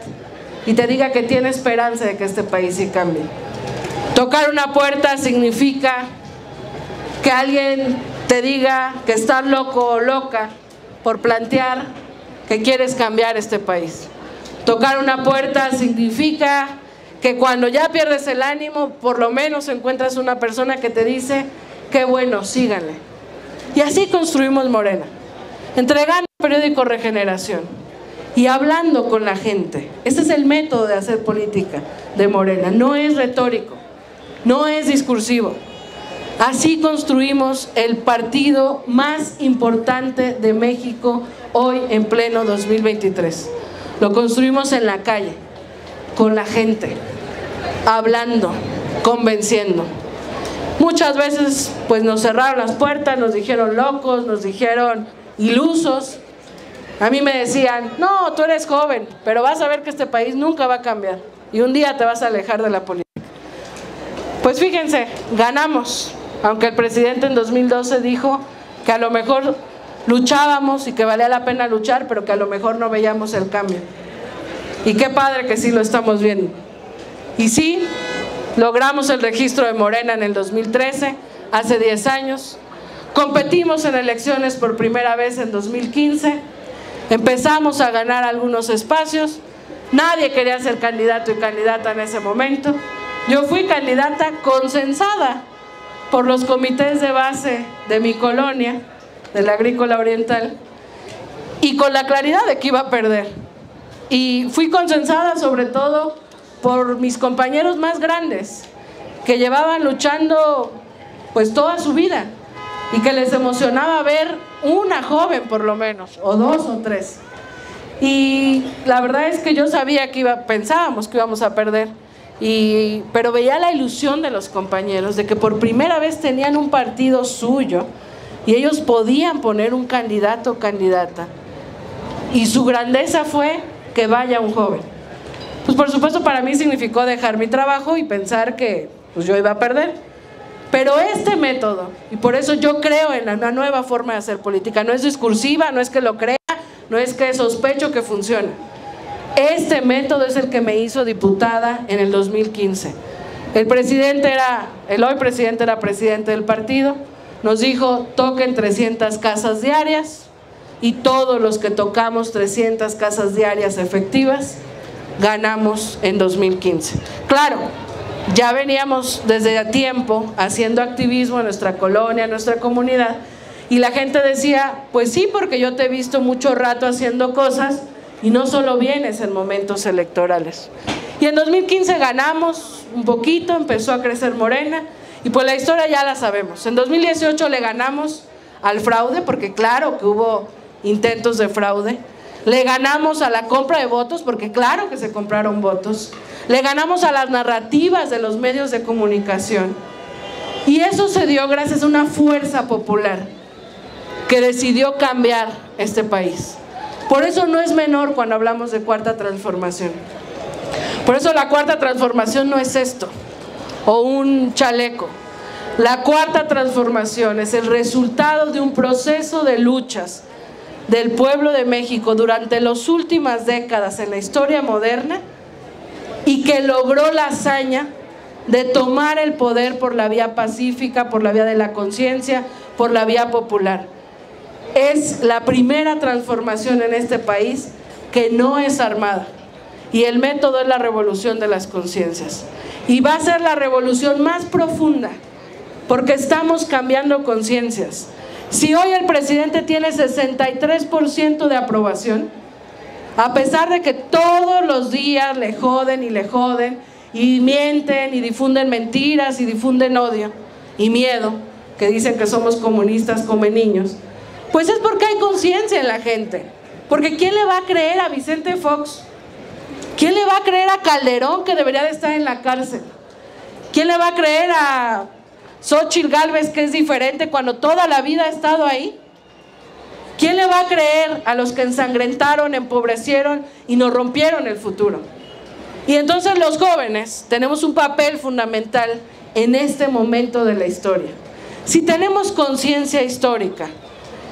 y te diga que tiene esperanza de que este país sí cambie. Tocar una puerta significa que alguien te diga que estás loco o loca por plantear que quieres cambiar este país. Tocar una puerta significa que cuando ya pierdes el ánimo, por lo menos encuentras una persona que te dice, qué bueno, síganle. Y así construimos Morena, entregando el periódico Regeneración y hablando con la gente. Este es el método de hacer política de Morena, no es retórico, no es discursivo. Así construimos el partido más importante de México hoy en pleno 2023. Lo construimos en la calle, con la gente, hablando, convenciendo. Muchas veces pues nos cerraron las puertas, nos dijeron locos, nos dijeron ilusos. A mí me decían, no, tú eres joven, pero vas a ver que este país nunca va a cambiar y un día te vas a alejar de la política. Pues fíjense, ganamos, aunque el presidente en 2012 dijo que a lo mejor luchábamos y que valía la pena luchar, pero que a lo mejor no veíamos el cambio. Y qué padre que sí lo estamos viendo. Y sí, logramos el registro de Morena en el 2013, hace 10 años. Competimos en elecciones por primera vez en 2015. Empezamos a ganar algunos espacios. Nadie quería ser candidato y candidata en ese momento. Yo fui candidata consensada por los comités de base de mi colonia, de la Agrícola Oriental, y con la claridad de que iba a perder. Y fui consensada sobre todo por mis compañeros más grandes, que llevaban luchando pues toda su vida y que les emocionaba ver una joven por lo menos, o dos o tres. Y la verdad es que yo sabía que pensábamos que íbamos a perder, pero veía la ilusión de los compañeros de que por primera vez tenían un partido suyo y ellos podían poner un candidato o candidata. Y su grandeza fue que vaya un joven. Pues por supuesto para mí significó dejar mi trabajo y pensar que pues yo iba a perder. Pero este método, y por eso yo creo en una nueva forma de hacer política, no es discursiva, no es que lo crea, no es que sospecho que funciona. Este método es el que me hizo diputada en el 2015. El hoy presidente era presidente del partido, nos dijo toquen 300 casas diarias y todos los que tocamos 300 casas diarias efectivas ganamos en 2015. Claro, ya veníamos desde tiempo haciendo activismo en nuestra colonia, en nuestra comunidad, y la gente decía, pues sí, porque yo te he visto mucho rato haciendo cosas y no solo vienes en momentos electorales. Y en 2015 ganamos un poquito, empezó a crecer Morena, y pues la historia ya la sabemos. En 2018 le ganamos al fraude, porque claro que hubo intentos de fraude. Le ganamos a la compra de votos, porque claro que se compraron votos. Le ganamos a las narrativas de los medios de comunicación. Y eso se dio gracias a una fuerza popular que decidió cambiar este país. Por eso no es menor cuando hablamos de cuarta transformación. Por eso la cuarta transformación no es esto, o un chaleco. La cuarta transformación es el resultado de un proceso de luchas del pueblo de México durante las últimas décadas en la historia moderna, y que logró la hazaña de tomar el poder por la vía pacífica, por la vía de la conciencia, por la vía popular. Es la primera transformación en este país que no es armada, y el método es la revolución de las conciencias, y va a ser la revolución más profunda porque estamos cambiando conciencias. Si hoy el presidente tiene 63% de aprobación, a pesar de que todos los días le joden y mienten y difunden mentiras y difunden odio y miedo, que dicen que somos comunistas come niños, pues es porque hay conciencia en la gente. Porque ¿quién le va a creer a Vicente Fox? ¿Quién le va a creer a Calderón, que debería de estar en la cárcel? ¿Quién le va a creer a Xóchitl Gálvez, que es diferente, cuando toda la vida ha estado ahí? ¿Quién le va a creer a los que ensangrentaron, empobrecieron y nos rompieron el futuro? Y entonces los jóvenes tenemos un papel fundamental en este momento de la historia. Si tenemos conciencia histórica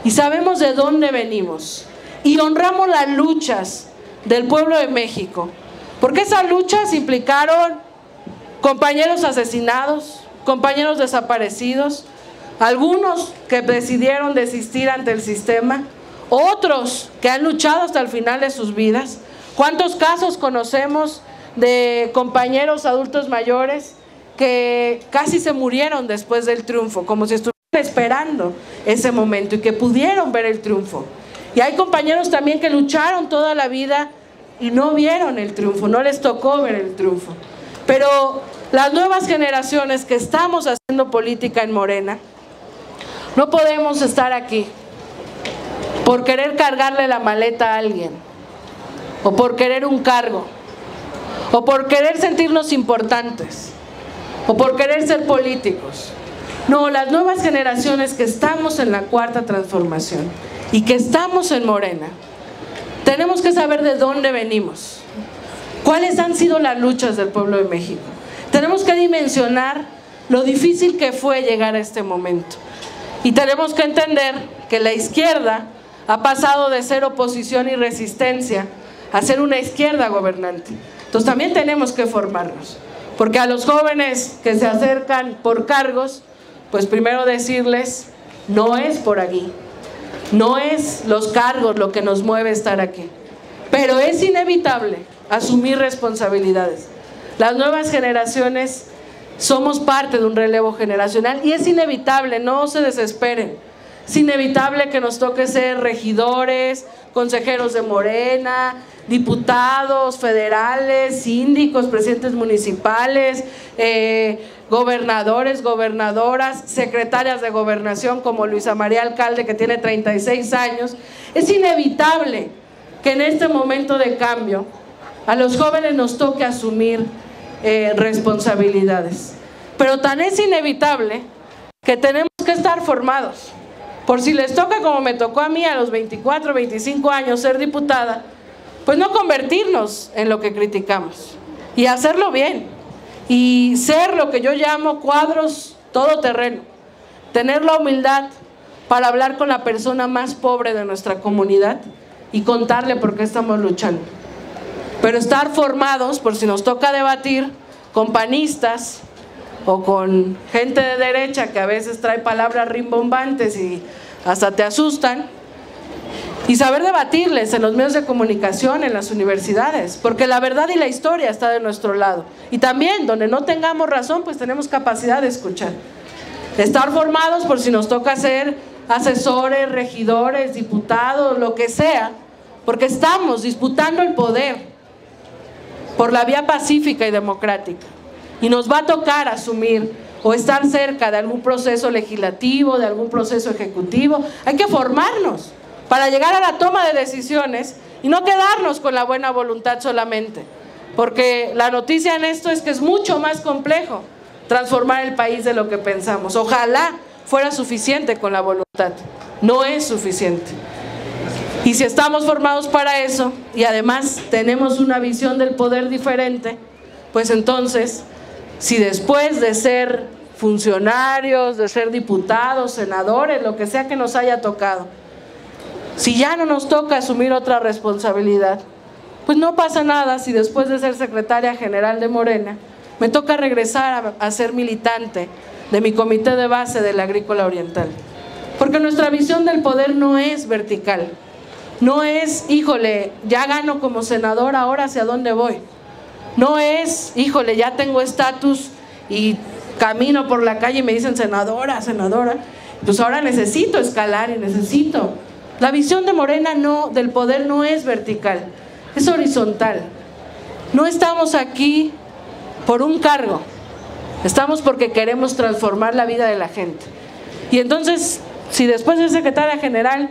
y sabemos de dónde venimos y honramos las luchas del pueblo de México, porque esas luchas implicaron compañeros asesinados, compañeros desaparecidos, algunos que decidieron desistir ante el sistema, otros que han luchado hasta el final de sus vidas. ¿Cuántos casos conocemos de compañeros adultos mayores que casi se murieron después del triunfo, como si estuvieran esperando ese momento y que pudieron ver el triunfo? Y hay compañeros también que lucharon toda la vida y no vieron el triunfo, no les tocó ver el triunfo. Pero las nuevas generaciones que estamos haciendo política en Morena, no podemos estar aquí por querer cargarle la maleta a alguien, o por querer un cargo, o por querer sentirnos importantes, o por querer ser políticos. No, las nuevas generaciones que estamos en la cuarta transformación y que estamos en Morena, tenemos que saber de dónde venimos, cuáles han sido las luchas del pueblo de México. Tenemos que dimensionar lo difícil que fue llegar a este momento. Y tenemos que entender que la izquierda ha pasado de ser oposición y resistencia a ser una izquierda gobernante. Entonces también tenemos que formarnos, porque a los jóvenes que se acercan por cargos, pues primero decirles, no es por aquí, no es los cargos lo que nos mueve a estar aquí, pero es inevitable asumir responsabilidades. Las nuevas generaciones somos parte de un relevo generacional y es inevitable, no se desesperen. Es inevitable que nos toque ser regidores, consejeros de Morena, diputados federales, síndicos, presidentes municipales, gobernadores, gobernadoras, secretarias de gobernación como Luisa María Alcalde, que tiene 36 años. Es inevitable que en este momento de cambio a los jóvenes nos toque asumir responsabilidades. Pero tan es inevitable que tenemos que estar formados. Por si les toca, como me tocó a mí a los 24, 25 años ser diputada, pues no convertirnos en lo que criticamos y hacerlo bien y ser lo que yo llamo cuadros todoterreno, tener la humildad para hablar con la persona más pobre de nuestra comunidad y contarle por qué estamos luchando. Pero estar formados por si nos toca debatir con panistas o con gente de derecha que a veces trae palabras rimbombantes y hasta te asustan, y saber debatirles en los medios de comunicación, en las universidades, porque la verdad y la historia está de nuestro lado. Y también, donde no tengamos razón, pues tenemos capacidad de escuchar. Estar formados por si nos toca ser asesores, regidores, diputados, lo que sea, porque estamos disputando el poder por la vía pacífica y democrática. Y nos va a tocar asumir o estar cerca de algún proceso legislativo, de algún proceso ejecutivo. Hay que formarnos para llegar a la toma de decisiones y no quedarnos con la buena voluntad solamente. Porque la noticia en esto es que es mucho más complejo transformar el país de lo que pensamos. Ojalá fuera suficiente con la voluntad. No es suficiente. Y si estamos formados para eso y además tenemos una visión del poder diferente, pues entonces, si después de ser funcionarios, de ser diputados, senadores, lo que sea que nos haya tocado, si ya no nos toca asumir otra responsabilidad, pues no pasa nada si después de ser secretaria general de Morena, me toca regresar a ser militante de mi comité de base de la Agrícola Oriental. Porque nuestra visión del poder no es vertical. No es, híjole, ya gano como senador, ahora hacia dónde voy. No es, híjole, ya tengo estatus y camino por la calle y me dicen senadora, senadora. Pues ahora necesito escalar y necesito. La visión de Morena del poder no es vertical, es horizontal. No estamos aquí por un cargo, estamos porque queremos transformar la vida de la gente. Y entonces, si después de secretaria general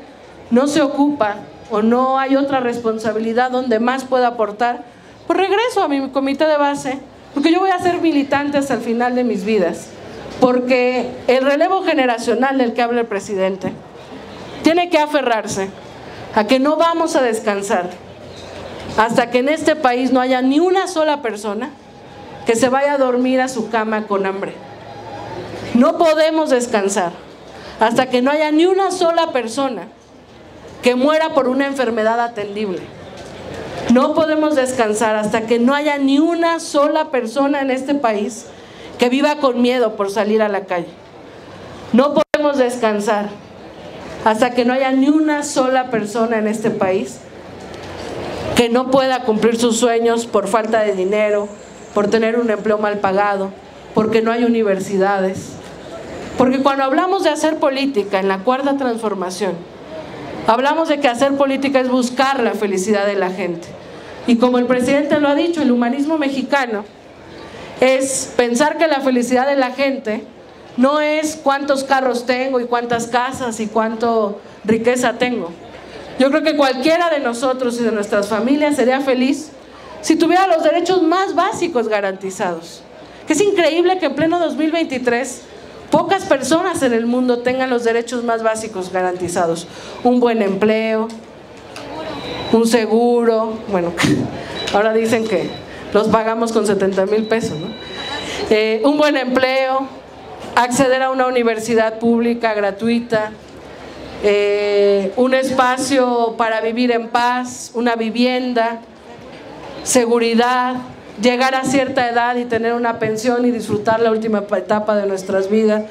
no se ocupa o no hay otra responsabilidad donde más pueda aportar, pues regreso a mi comité de base, porque yo voy a ser militante hasta el final de mis vidas, porque el relevo generacional del que habla el presidente tiene que aferrarse a que no vamos a descansar hasta que en este país no haya ni una sola persona que se vaya a dormir a su cama con hambre. No podemos descansar hasta que no haya ni una sola persona que muera por una enfermedad atendible. No podemos descansar hasta que no haya ni una sola persona en este país que viva con miedo por salir a la calle. No podemos descansar hasta que no haya ni una sola persona en este país que no pueda cumplir sus sueños por falta de dinero, por tener un empleo mal pagado, porque no hay universidades. Porque cuando hablamos de hacer política en la cuarta transformación, hablamos de que hacer política es buscar la felicidad de la gente. Y como el presidente lo ha dicho, el humanismo mexicano es pensar que la felicidad de la gente no es cuántos carros tengo y cuántas casas y cuánta riqueza tengo. Yo creo que cualquiera de nosotros y de nuestras familias sería feliz si tuviera los derechos más básicos garantizados. Que es increíble que en pleno 2023 pocas personas en el mundo tengan los derechos más básicos garantizados. Un buen empleo, un seguro, bueno, ahora dicen que los pagamos con 70,000 pesos, ¿no? Un buen empleo, acceder a una universidad pública gratuita, un espacio para vivir en paz, una vivienda, seguridad, llegar a cierta edad y tener una pensión y disfrutar la última etapa de nuestras vidas.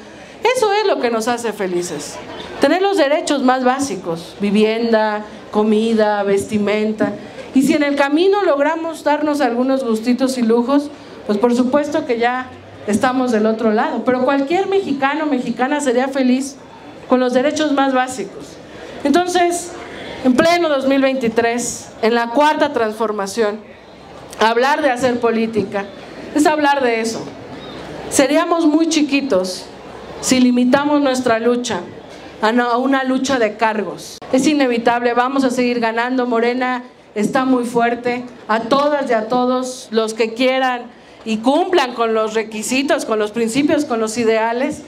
Eso es lo que nos hace felices. Tener los derechos más básicos, vivienda, comida, vestimenta. Y si en el camino logramos darnos algunos gustitos y lujos, pues por supuesto que ya estamos del otro lado, pero cualquier mexicano o mexicana sería feliz con los derechos más básicos. Entonces, en pleno 2023, en la cuarta transformación, hablar de hacer política es hablar de eso. Seríamos muy chiquitos si limitamos nuestra lucha a una lucha de cargos. Es inevitable, vamos a seguir ganando. Morena está muy fuerte. A todas y a todos los que quieran y cumplan con los requisitos, con los principios, con los ideales,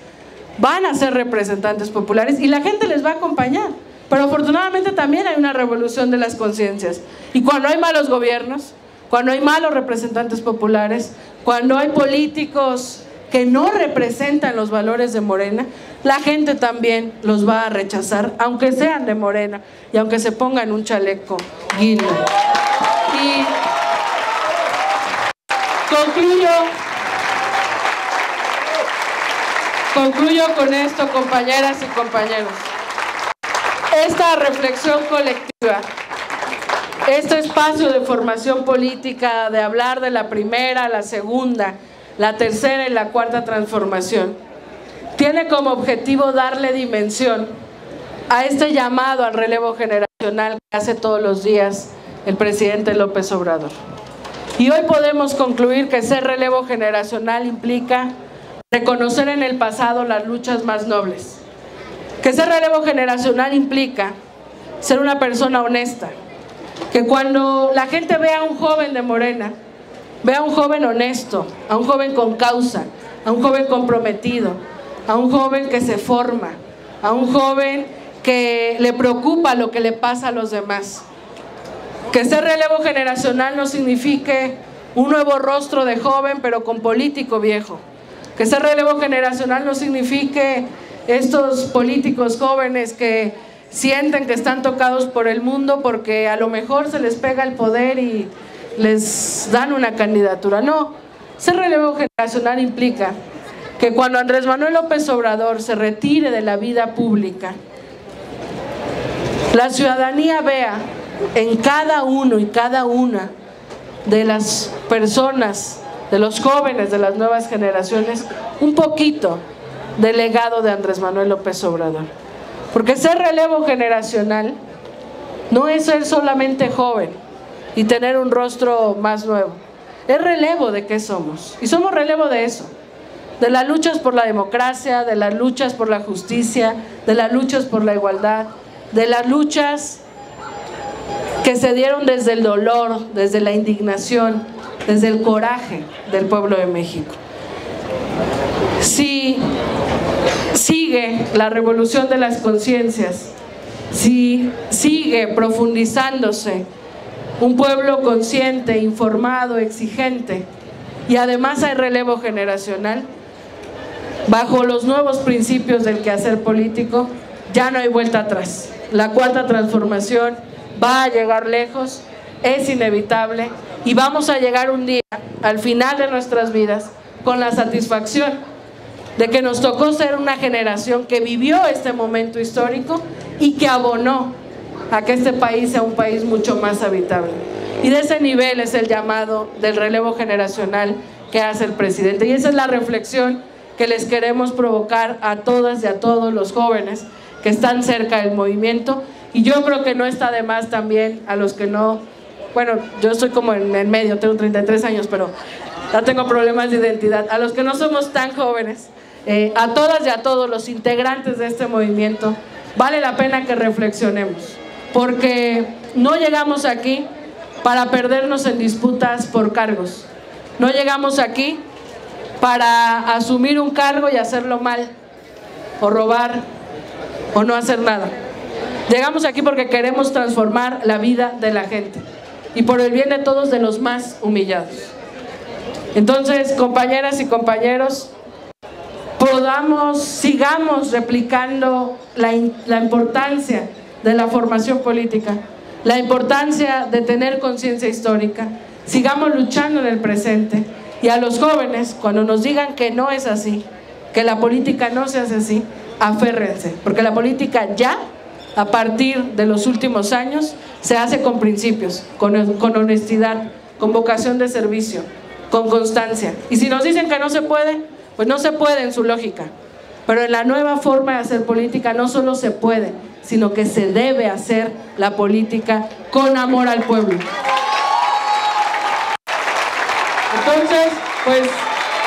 van a ser representantes populares y la gente les va a acompañar. Pero afortunadamente también hay una revolución de las conciencias. Y cuando hay malos gobiernos, cuando hay malos representantes populares, cuando hay políticos que no representan los valores de Morena, la gente también los va a rechazar, aunque sean de Morena y aunque se pongan un chaleco guinda. Y concluyo con esto, compañeras y compañeros. Esta reflexión colectiva, este espacio de formación política, de hablar de la primera, la segunda, la tercera y la cuarta transformación, tiene como objetivo darle dimensión a este llamado al relevo generacional que hace todos los días el presidente López Obrador. Y hoy podemos concluir que ser relevo generacional implica reconocer en el pasado las luchas más nobles. Que ser relevo generacional implica ser una persona honesta. Que cuando la gente vea a un joven de Morena, vea a un joven honesto, a un joven con causa, a un joven comprometido, a un joven que se forma, a un joven que le preocupa lo que le pasa a los demás. Que ser relevo generacional no signifique un nuevo rostro de joven pero con político viejo. Que ser relevo generacional no signifique estos políticos jóvenes que sienten que están tocados por el mundo porque a lo mejor se les pega el poder y les dan una candidatura. No, ser relevo generacional implica que cuando Andrés Manuel López Obrador se retire de la vida pública, la ciudadanía vea en cada uno y cada una de las personas, de los jóvenes, de las nuevas generaciones, un poquito del legado de Andrés Manuel López Obrador. Porque ser relevo generacional no es ser solamente joven y tener un rostro más nuevo. Es relevo de qué somos. Y somos relevo de eso. De las luchas por la democracia, de las luchas por la justicia, de las luchas por la igualdad, de las luchas que se dieron desde el dolor, desde la indignación, desde el coraje del pueblo de México. Si sigue la revolución de las conciencias, si sigue profundizándose un pueblo consciente, informado, exigente, y además hay relevo generacional, bajo los nuevos principios del quehacer político, ya no hay vuelta atrás. La cuarta transformación va a llegar lejos, es inevitable, y vamos a llegar un día, al final de nuestras vidas, con la satisfacción de que nos tocó ser una generación que vivió este momento histórico y que abonó a que este país sea un país mucho más habitable. Y de ese nivel es el llamado del relevo generacional que hace el presidente. Y esa es la reflexión que les queremos provocar a todas y a todos los jóvenes que están cerca del movimiento. Y yo creo que no está de más también a los que no, bueno, yo estoy como en el medio, tengo 33 años, pero ya tengo problemas de identidad. A los que no somos tan jóvenes, a todas y a todos los integrantes de este movimiento, vale la pena que reflexionemos, porque no llegamos aquí para perdernos en disputas por cargos. No llegamos aquí para asumir un cargo y hacerlo mal, o robar, o no hacer nada. Llegamos aquí porque queremos transformar la vida de la gente y por el bien de todos, de los más humillados. Entonces, compañeras y compañeros, sigamos replicando la importancia de la formación política, la importancia de tener conciencia histórica, sigamos luchando en el presente, y a los jóvenes, cuando nos digan que no es así, que la política no se hace así, aférrense, porque la política ya, a partir de los últimos años, se hace con principios, con honestidad, con vocación de servicio, con constancia. Y si nos dicen que no se puede, pues no se puede en su lógica. Pero en la nueva forma de hacer política no solo se puede, sino que se debe hacer la política con amor al pueblo. Entonces, pues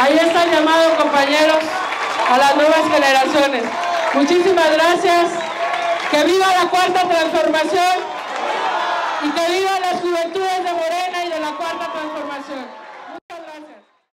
ahí está el llamado, compañeros, a las nuevas generaciones. Muchísimas gracias. Que viva la cuarta transformación y que viva la